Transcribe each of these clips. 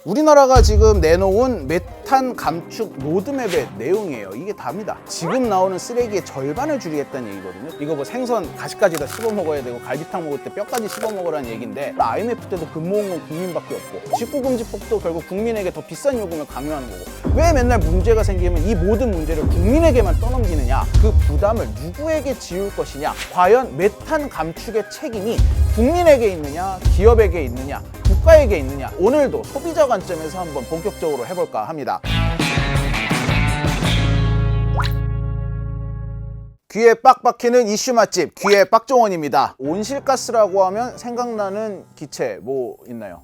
우리나라가 지금 내놓은 메탄 감축 로드맵의 내용이에요. 이게 답니다. 지금 나오는 쓰레기의 절반을 줄이겠다는 얘기거든요. 이거 뭐 생선 가시까지 다 씹어 먹어야 되고 갈비탕 먹을 때 뼈까지 씹어 먹으라는 얘기인데 IMF 때도 근모은 건 국민밖에 없고 19금지법도 결국 국민에게 더 비싼 요금을 강요하는 거고 왜 맨날 문제가 생기면 이 모든 문제를 국민에게만 떠넘기느냐 그 부담을 누구에게 지울 것이냐 과연 메탄 감축의 책임이 국민에게 있느냐 기업에게 있느냐 국가에게 있느냐 오늘도 소비자 관점에서 한번 본격적으로 해볼까 합니다. 귀에 빡 박히는 이슈 맛집 귀의 빡종원입니다. 온실가스라고 하면 생각나는 기체 뭐 있나요?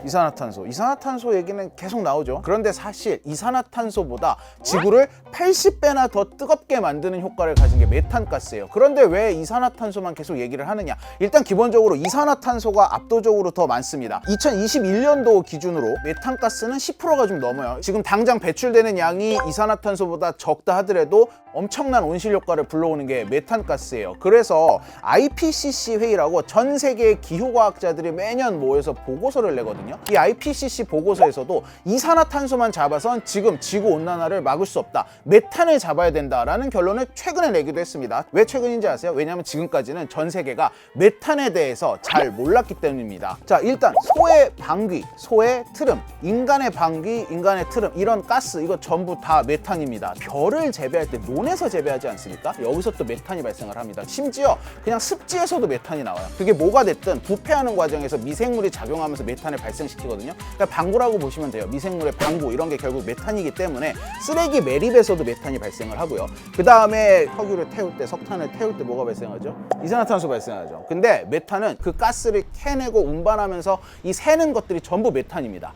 이산화탄소. 이산화탄소 얘기는 계속 나오죠. 그런데 사실 이산화탄소보다 지구를 80배나 더 뜨겁게 만드는 효과를 가진 게 메탄가스예요. 그런데 왜 이산화탄소만 계속 얘기를 하느냐? 일단 기본적으로 이산화탄소가 압도적으로 더 많습니다. 2021년도 기준으로 메탄가스는 10%가 좀 넘어요. 지금 당장 배출되는 양이 이산화탄소보다 적다 하더라도 엄청난 온실 효과를 불러오는 게 메탄가스예요. 그래서 IPCC 회의라고 전 세계의 기후과학자들이 매년 모여서 보고서를 내거든요. 이 IPCC 보고서에서도 이산화탄소만 잡아선 지금 지구온난화를 막을 수 없다. 메탄을 잡아야 된다라는 결론을 최근에 내기도 했습니다. 왜 최근인지 아세요? 왜냐하면 지금까지는 전 세계가 메탄에 대해서 잘 몰랐기 때문입니다. 자, 일단 소의 방귀, 소의 트름, 인간의 방귀, 인간의 트름 이런 가스 이거 전부 다 메탄입니다. 벼를 재배할 때 논에서 재배하지 않습니까? 여기서 또 메탄이 발생을 합니다. 심지어 그냥 습지에서도 메탄이 나와요. 그게 뭐가 됐든 부패하는 과정에서 미생물이 작용하면서 메탄을 발생시키거든요. 그러니까 방구라고 보시면 돼요. 미생물의 방구 이런 게 결국 메탄이기 때문에 쓰레기 매립에서도 메탄이 발생을 하고요. 그 다음에 석유를 태울 때, 석탄을 태울 때 뭐가 발생하죠? 이산화탄소 발생하죠. 근데 메탄은 그 가스를 캐내고 운반하면서 이 새는 것들이 전부 메탄입니다.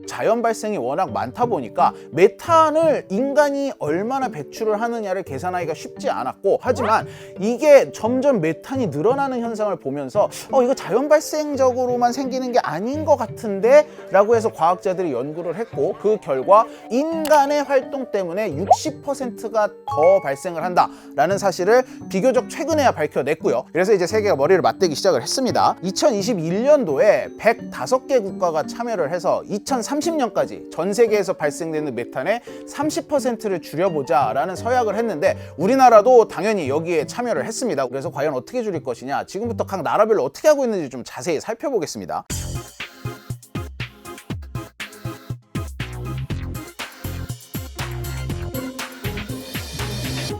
자연 발생이 워낙 많다 보니까 메탄을 인간이 얼마나 배출을 하느냐를 계산하기가 쉽지 않았고 하지만 이게 점점 메탄이 늘어나는 현상을 보면서 이거 자연 발생적으로만 생기는 게 아닌 것 같은데 라고 해서 과학자들이 연구를 했고 그 결과 인간의 활동 때문에 60%가 더 발생을 한다라는 사실을 비교적 최근에야 밝혀냈고요. 그래서 이제 세계가 머리를 맞대기 시작을 했습니다. 2021년도에 105개 국가가 참여를 해서 2030년까지 전 세계에서 발생되는 메탄의 30%를 줄여보자 라는 서약을 했는데 우리나라도 당연히 여기에 참여를 했습니다. 그래서 과연 어떻게 줄일 것이냐 지금부터 각 나라별로 어떻게 하고 있는지 좀 자세히 살펴보겠습니다.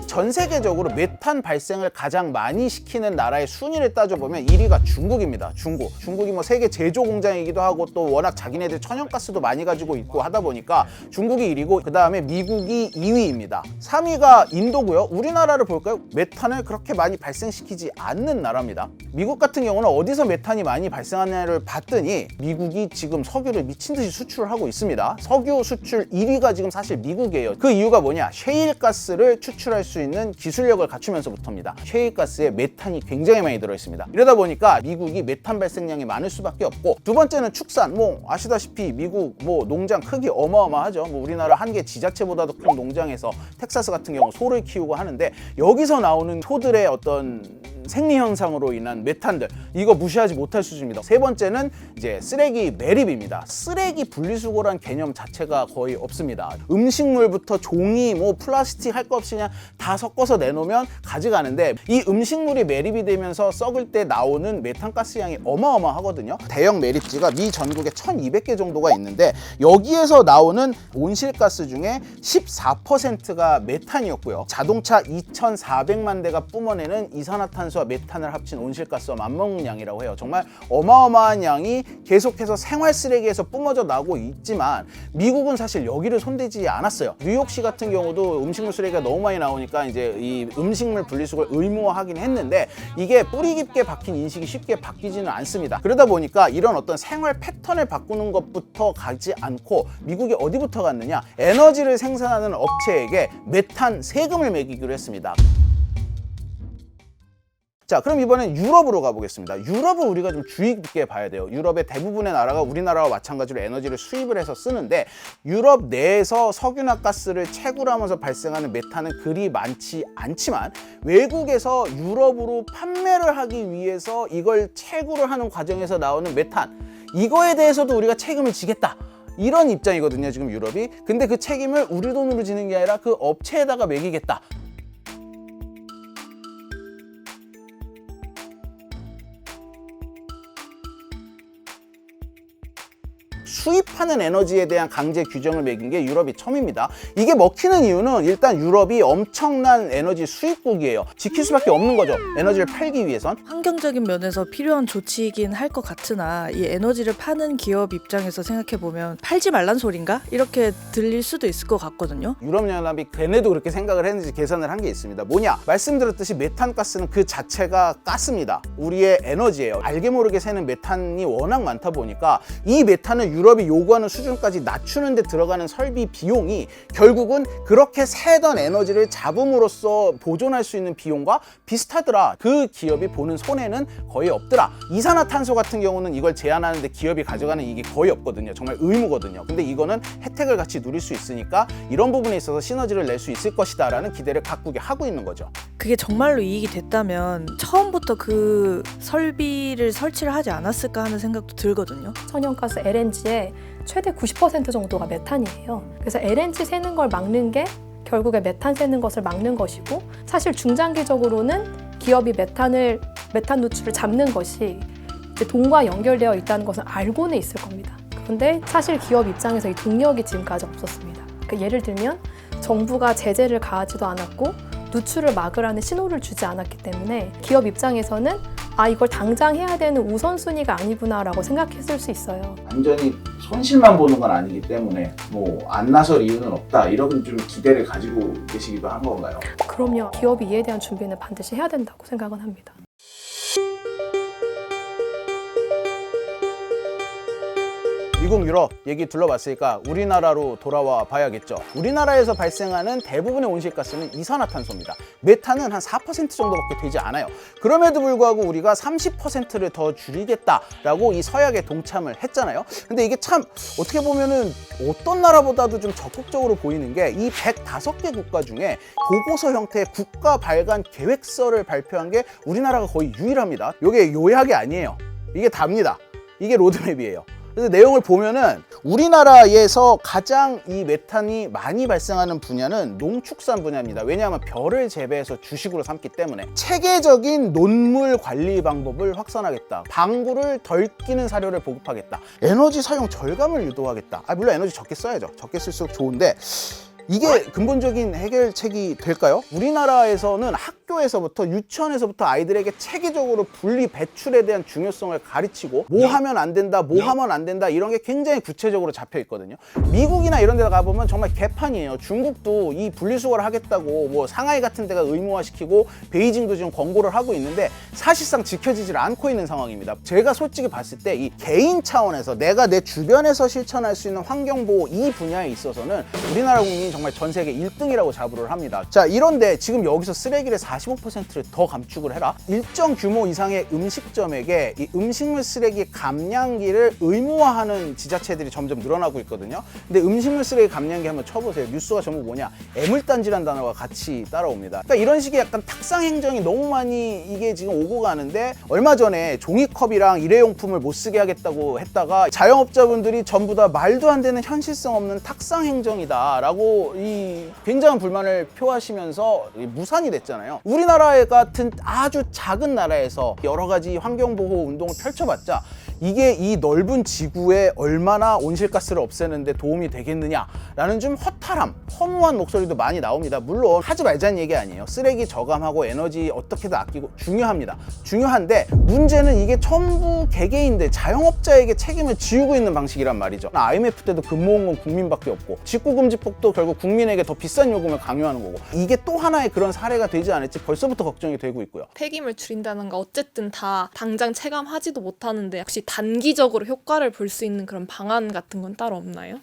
전 세계적으로 메탄 발생을 가장 많이 시키는 나라의 순위를 따져보면 1위가 중국입니다. 중국이 뭐 세계 제조 공장이기도 하고 또 워낙 자기네들 천연가스도 많이 가지고 있고 하다 보니까 중국이 1위고 그 다음에 미국이 2위입니다. 3위가 인도고요. 우리나라를 볼까요? 메탄을 그렇게 많이 발생시키지 않는 나라입니다. 미국 같은 경우는 어디서 메탄이 많이 발생하냐를 봤더니 미국이 지금 석유를 미친 듯이 수출을 하고 있습니다. 석유 수출 1위가 지금 사실 미국이에요. 그 이유가 뭐냐? 셰일가스를 추출할 수 있는 기술력을 갖추면서부터입니다. 셰일가스에 메탄이 굉장히 많이 들어있습니다. 이러다 보니까 미국이 메탄 발생량이 많을 수밖에 없고 두 번째는 축산. 뭐 아시다시피 미국 뭐 농장 크기 어마어마하죠. 뭐 우리나라 한 개 지자체보다도 큰 농장에서 텍사스 같은 경우 소를 키우고 하는데 여기서 나오는 소들의 어떤 생리 현상으로 인한 메탄들 이거 무시하지 못할 수준입니다. 세 번째는 이제 쓰레기 매립입니다. 쓰레기 분리수거란 개념 자체가 거의 없습니다. 음식물부터 종이 뭐 플라스틱 할 거 없이 그냥 다 섞어서 내놓으면 가져가는데 이 음식물이 매립이 되면서 썩을 때 나오는 메탄가스 양이 어마어마하거든요. 대형 매립지가 미 전국에 1200개 정도가 있는데 여기에서 나오는 온실가스 중에 14%가 메탄이었고요. 자동차 2400만 대가 뿜어내는 이산화탄소와 메탄을 합친 온실가스와 맞먹는 양이라고 해요. 정말 어마어마한 양이 계속해서 생활 쓰레기에서 뿜어져 나오고 있지만 미국은 사실 여기를 손대지 않았어요. 뉴욕시 같은 경우도 음식물 쓰레기가 너무 많이 나오니까 이제 이 음식물 분리수거를 의무화하긴 했는데 이게 뿌리 깊게 박힌 인식이 쉽게 바뀌지는 않습니다. 그러다 보니까 이런 어떤 생활 패턴을 바꾸는 것부터 가지 않고 미국이 어디부터 갔느냐? 에너지를 생산하는 업체에게 메탄 세금을 매기기로 했습니다. 자, 그럼 이번엔 유럽으로 가보겠습니다. 유럽은 우리가 좀 주의 깊게 봐야 돼요. 유럽의 대부분의 나라가 우리나라와 마찬가지로 에너지를 수입을 해서 쓰는데 유럽 내에서 석유나 가스를 채굴하면서 발생하는 메탄은 그리 많지 않지만 외국에서 유럽으로 판매를 하기 위해서 이걸 채굴을 하는 과정에서 나오는 메탄, 이거에 대해서도 우리가 책임을 지겠다, 이런 입장이거든요 지금 유럽이. 근데 그 책임을 우리 돈으로 지는 게 아니라 그 업체에다가 매기겠다. 수입하는 에너지에 대한 강제 규정을 매긴 게 유럽이 처음입니다. 이게 먹히는 이유는 일단 유럽이 엄청난 에너지 수입국이에요. 지킬 수밖에 없는 거죠. 에너지를 팔기 위해선. 환경적인 면에서 필요한 조치이긴 할 것 같으나 이 에너지를 파는 기업 입장에서 생각해보면 팔지 말란 소린가? 이렇게 들릴 수도 있을 것 같거든요. 유럽연합이 걔네도 그렇게 생각을 했는지 계산을 한 게 있습니다. 뭐냐? 말씀드렸듯이 메탄가스는 그 자체가 가스입니다. 우리의 에너지예요. 알게 모르게 새는 메탄이 워낙 많다 보니까 이 메탄을 유럽이 요구하는 수준까지 낮추는 데 들어가는 설비 비용이 결국은 그렇게 새던 에너지를 잡음으로써 보존할 수 있는 비용과 비슷하더라. 그 기업이 보는 손해는 거의 없더라. 이산화탄소 같은 경우는 이걸 제한하는데 기업이 가져가는 이익이 거의 없거든요. 정말 의무거든요. 근데 이거는 혜택을 같이 누릴 수 있으니까 이런 부분에 있어서 시너지를 낼 수 있을 것이다 라는 기대를 각국이 하고 있는 거죠. 그게 정말로 이익이 됐다면 처음부터 그 설비를 설치를 하지 않았을까 하는 생각도 들거든요. 천연가스 LNG의 최대 90% 정도가 메탄이에요. 그래서 LNG 새는 걸 막는 게 결국에 메탄 새는 것을 막는 것이고, 사실 중장기적으로는 기업이 메탄 누출을 잡는 것이 이제 돈과 연결되어 있다는 것은 알고는 있을 겁니다. 그런데 사실 기업 입장에서 이 동력이 지금까지 없었습니다. 예를 들면 정부가 제재를 가하지도 않았고 누출을 막으라는 신호를 주지 않았기 때문에 기업 입장에서는 이걸 당장 해야 되는 우선순위가 아니구나라고 생각했을 수 있어요. 완전히 손실만 보는 건 아니기 때문에 뭐 안 나설 이유는 없다, 이런 좀 기대를 가지고 계시기도 한 건가요? 그럼요. 기업이 이에 대한 준비는 반드시 해야 된다고 생각은 합니다. 미국, 유럽 얘기 둘러봤으니까 우리나라로 돌아와 봐야겠죠. 우리나라에서 발생하는 대부분의 온실가스는 이산화탄소입니다. 메탄은 한 4% 정도밖에 되지 않아요. 그럼에도 불구하고 우리가 30%를 더 줄이겠다라고 이 서약에 동참을 했잖아요. 근데 이게 참 어떻게 보면은 어떤 나라보다도 좀 적극적으로 보이는 게 이 105개 국가 중에 보고서 형태의 국가 발간 계획서를 발표한 게 우리나라가 거의 유일합니다. 이게 요약이 아니에요. 이게 답니다. 이게 로드맵이에요. 그래서 내용을 보면은 우리나라에서 가장 이 메탄이 많이 발생하는 분야는 농축산 분야입니다. 왜냐하면 벼를 재배해서 주식으로 삼기 때문에. 체계적인 논물 관리 방법을 확산하겠다. 방구를 덜 끼는 사료를 보급하겠다. 에너지 사용 절감을 유도하겠다. 물론 에너지 적게 써야죠. 적게 쓸수록 좋은데 이게 근본적인 해결책이 될까요? 우리나라에서는 학교에서부터 유치원에서부터 아이들에게 체계적으로 분리 배출에 대한 중요성을 가르치고 뭐 하면 안 된다, 뭐 하면 안 된다, 이런 게 굉장히 구체적으로 잡혀 있거든요. 미국이나 이런 데 가보면 정말 개판이에요. 중국도 이 분리수거를 하겠다고 뭐 상하이 같은 데가 의무화시키고 베이징도 지금 권고를 하고 있는데 사실상 지켜지질 않고 있는 상황입니다. 제가 솔직히 봤을 때 이 개인 차원에서 내가 내 주변에서 실천할 수 있는 환경보호 이 분야에 있어서는 우리나라 국민이 정말 전 세계 1등이라고 자부를 합니다. 자, 이런데 지금 여기서 쓰레기를 45%를 더 감축을 해라. 일정 규모 이상의 음식점에게 이 음식물 쓰레기 감량기를 의무화하는 지자체들이 점점 늘어나고 있거든요. 근데 음식물 쓰레기 감량기 한번 쳐보세요. 뉴스가 전부 뭐냐? 애물단지란 단어가 같이 따라옵니다. 그러니까 이런 식의 약간 탁상 행정이 너무 많이 이게 지금 오고 가는데, 얼마 전에 종이컵이랑 일회용품을 못 쓰게 하겠다고 했다가 자영업자분들이 전부 다 말도 안 되는 현실성 없는 탁상 행정이다라고 이 굉장한 불만을 표하시면서 무산이 됐잖아요. 우리나라 같은 아주 작은 나라에서 여러 가지 환경보호 운동을 펼쳐봤자 이게 이 넓은 지구에 얼마나 온실가스를 없애는데 도움이 되겠느냐라는 좀 허탈함, 허무한 목소리도 많이 나옵니다. 물론 하지 말자는 얘기 아니에요. 쓰레기 저감하고 에너지 어떻게든 아끼고 중요합니다. 중요한데 문제는 이게 전부 개개인들, 자영업자에게 책임을 지우고 있는 방식이란 말이죠. IMF 때도 근무원 건 국민밖에 없고 직구금지법도 결국 국민에게 더 비싼 요금을 강요하는 거고, 이게 또 하나의 그런 사례가 되지 않을지 벌써부터 걱정이 되고 있고요. 폐기물 줄인다는 거 어쨌든 다 당장 체감하지도 못하는데 역시 단기적으로 효과를 볼 수 있는 그런 방안 같은 건 따로 없나요?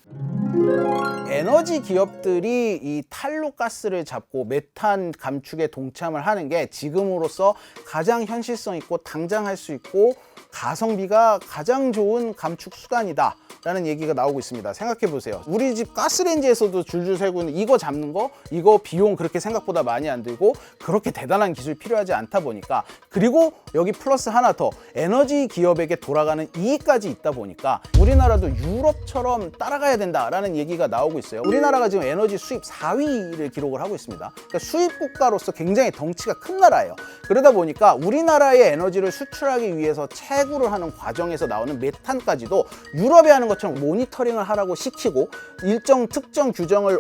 에너지 기업들이 이 탄소가스를 잡고 메탄 감축에 동참을 하는 게 지금으로서 가장 현실성 있고 당장 할 수 있고 가성비가 가장 좋은 감축 수단이다 라는 얘기가 나오고 있습니다. 생각해 보세요. 우리 집 가스레인지에서도 줄줄 새고 있는 이거 잡는 거, 이거 비용 그렇게 생각보다 많이 안 들고 그렇게 대단한 기술이 필요하지 않다 보니까, 그리고 여기 플러스 하나 더, 에너지 기업에게 돌아가는 이익까지 있다 보니까 우리나라도 유럽처럼 따라가야 된다라는 얘기가 나오고 있어요. 우리나라가 지금 에너지 수입 4위를 기록을 하고 있습니다. 그러니까 수입 국가로서 굉장히 덩치가 큰 나라예요. 그러다 보니까 우리나라의 에너지를 수출하기 위해서 채굴을 하는 과정에서 나오는 메탄까지도 유럽에 하는 것처럼 모니터링을 하라고 시키고, 일정 특정 규정을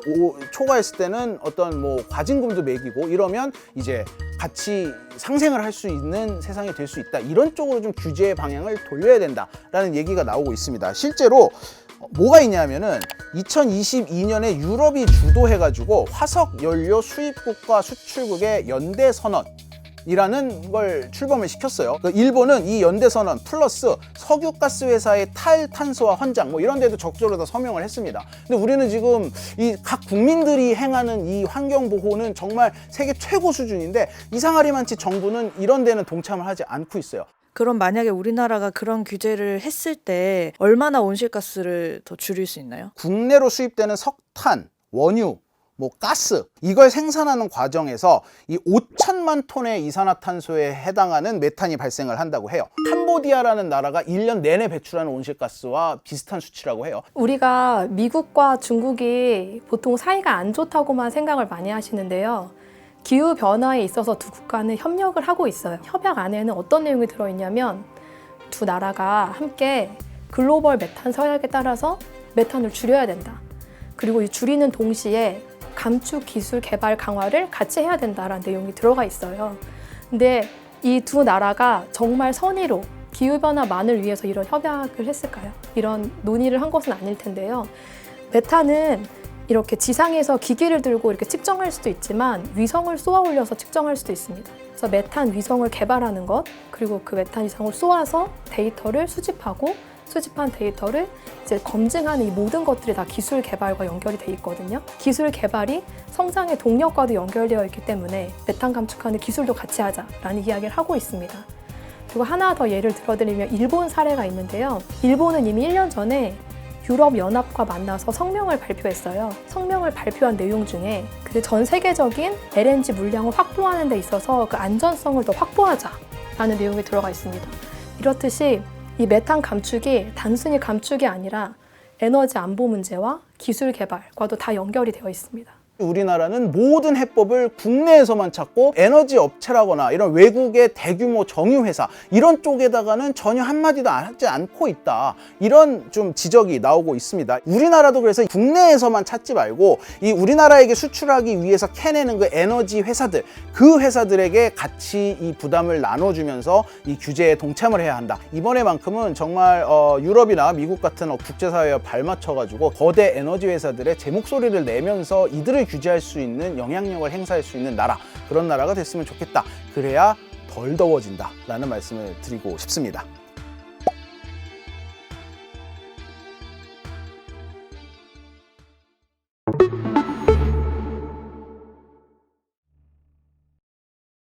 초과했을 때는 어떤 뭐 과징금도 매기고 이러면 이제 같이 상생을 할 수 있는 세상이 될 수 있다, 이런 쪽으로 좀 규제의 방향을 돌려야 된다라는 얘기가 나오고 있습니다. 실제로 뭐가 있냐면은 2022년에 유럽이 주도해가지고 화석 연료 수입국과 수출국의 연대 선언 이라는 걸 출범을 시켰어요. 일본은 이 연대선언 플러스 석유가스 회사의 탈탄소화 헌장 뭐 이런 데도 적극적으로 다 서명을 했습니다. 근데 우리는 지금 이 각 국민들이 행하는 이 환경 보호는 정말 세계 최고 수준인데 이상하리만치 정부는 이런 데는 동참을 하지 않고 있어요. 그럼 만약에 우리나라가 그런 규제를 했을 때 얼마나 온실가스를 더 줄일 수 있나요? 국내로 수입되는 석탄, 원유, 뭐 가스, 이걸 생산하는 과정에서 이 5천만 톤의 이산화탄소에 해당하는 메탄이 발생을 한다고 해요. 캄보디아라는 나라가 1년 내내 배출하는 온실가스와 비슷한 수치라고 해요. 우리가 미국과 중국이 보통 사이가 안 좋다고만 생각을 많이 하시는데요. 기후 변화에 있어서 두 국가는 협력을 하고 있어요. 협약 안에는 어떤 내용이 들어있냐면 두 나라가 함께 글로벌 메탄 서약에 따라서 메탄을 줄여야 된다. 그리고 이 줄이는 동시에 감축 기술 개발 강화를 같이 해야 된다라는 내용이 들어가 있어요. 근데 이 두 나라가 정말 선의로 기후변화만을 위해서 이런 협약을 했을까요? 이런 논의를 한 것은 아닐 텐데요. 메탄은 이렇게 지상에서 기기를 들고 이렇게 측정할 수도 있지만 위성을 쏘아 올려서 측정할 수도 있습니다. 그래서 메탄 위성을 개발하는 것, 그리고 그 메탄 위성을 쏘아서 데이터를 수집하고 수집한 데이터를 이제 검증하는 이 모든 것들이 다 기술 개발과 연결이 돼 있거든요. 기술 개발이 성장의 동력과도 연결되어 있기 때문에 메탄 감축하는 기술도 같이 하자라는 이야기를 하고 있습니다. 그리고 하나 더 예를 들어드리면 일본 사례가 있는데요. 일본은 이미 1년 전에 유럽연합과 만나서 성명을 발표했어요. 성명을 발표한 내용 중에 그 전 세계적인 LNG 물량을 확보하는 데 있어서 그 안전성을 더 확보하자라는 내용이 들어가 있습니다. 이렇듯이 이 메탄 감축이 단순히 감축이 아니라 에너지 안보 문제와 기술 개발과도 다 연결이 되어 있습니다. 우리나라는 모든 해법을 국내에서만 찾고 에너지 업체라거나 이런 외국의 대규모 정유회사 이런 쪽에다가는 전혀 한마디도 하지 않고 있다, 이런 좀 지적이 나오고 있습니다. 우리나라도 그래서 국내에서만 찾지 말고 이 우리나라에게 수출하기 위해서 캐내는 그 에너지 회사들, 그 회사들에게 같이 이 부담을 나눠주면서 이 규제에 동참을 해야 한다. 이번에만큼은 정말 유럽이나 미국 같은 국제사회와 발맞춰가지고 거대 에너지 회사들의 제 목소리를 내면서 이들을 규제할 수 있는 영향력을 행사할 수 있는 나라, 그런 나라가 됐으면 좋겠다. 그래야 덜 더워진다 라는 말씀을 드리고 싶습니다.